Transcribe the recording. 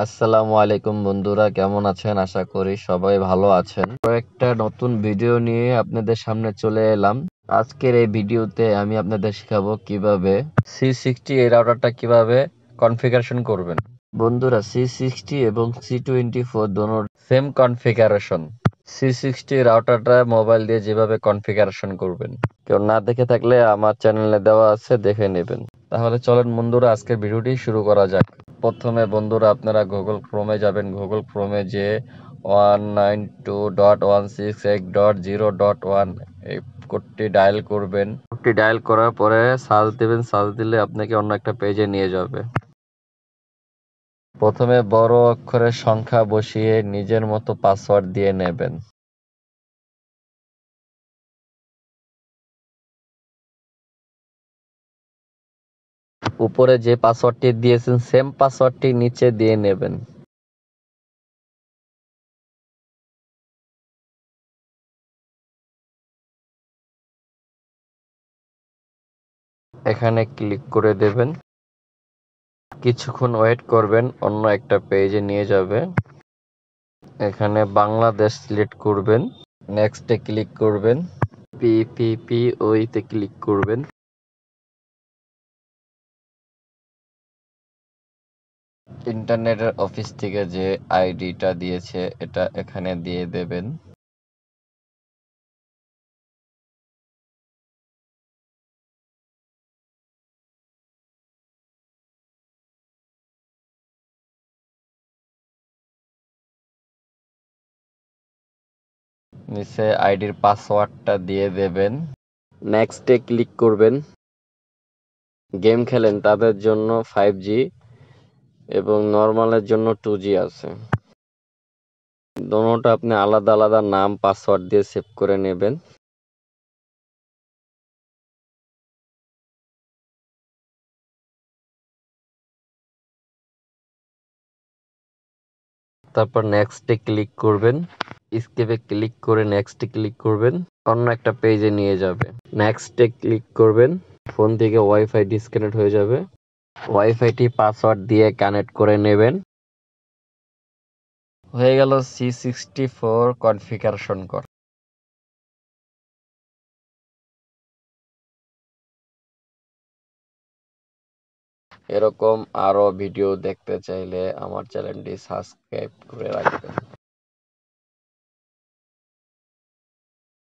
আসসালামু আলাইকুম বন্ধুরা, কেমন আছেন? আশা করি সবাই ভালো আছেন। একটা নতুন ভিডিও নিয়ে আপনাদের সামনে চলে এলাম। আজকের এই ভিডিওতে আমি আপনাদের শেখাবো কিভাবে C60 এই রাউটারটা কিভাবে কনফিগারেশন করবেন। বন্ধুরা, C60 এবং C24 দোনোর সেম কনফিগারেশন। C60 রাউটারটা মোবাইল দিয়ে যেভাবে কনফিগারেশন করবেন, কেউ না দেখে থাকলে আমার চ্যানেলে দেওয়া আছে, দেখে নেবেন। তাহলে চলেন বন্ধুরা, আজকের ভিডিওটি শুরু করা যাক। প্রথমে বন্ধুরা আপনারা গুগল ক্রোমে যাবেন। গুগল ক্রোমে যে 192.168.0.1 এই কোডটি ডায়াল করবেন। কোডটি ডায়াল করার পরে সার্চ দিবেন। সার্চ দিলে আপনাকে অন্য একটা পেজে নিয়ে যাবে। প্রথমে বড় অক্ষরের সংখ্যা বসিয়ে নিজের মতো পাসওয়ার্ড দিয়ে নেবেন। উপরে যে পাসওয়ার্ডটি দিয়েছেন সেম পাসওয়ার্ডটি নিচে দিয়ে নেবেন। এখানে ক্লিক করে দেবেন। কিছুক্ষণ ওয়েট করবেন, অন্য একটা পেজে নিয়ে যাবে। এখানে বাংলাদেশ সিলেক্ট করবেন। নেক্সটে ক্লিক করবেন। পিপিপিওতে ক্লিক করবেন। ইন্টারনেটের অফিস থেকে যে আইডিটা দিয়েছে এটা এখানে দিয়ে দেবেন। নিচে আইডির পাসওয়ার্ডটা দিয়ে দেবেন। নেক্সটে ক্লিক করবেন। গেম খেলেন তাদের জন্য 5G এবং নর্মালের জন্য 2G আছে। দোনোটা আপনি আলাদা আলাদা নাম পাসওয়ার্ড দিয়ে সেভ করে নেবেন। তারপর নেক্সটে ক্লিক করবেন। স্কেপে ক্লিক করে নেক্সটে ক্লিক করবেন। অন্য একটা পেজে নিয়ে যাবে। নেক্সটে ক্লিক করবেন। ফোন থেকে ওয়াইফাই ডিসকানেক্ট হয়ে যাবে। ওয়াইফাইটি পাসওয়ার্ড দিয়ে কানেক্ট করে নেবেন। হয়ে গেল C64 কনফিগারেশন করা। এরকম আরো ভিডিও দেখতে চাইলে আমার চ্যানেলটি সাবস্ক্রাইব করে রাখবেন।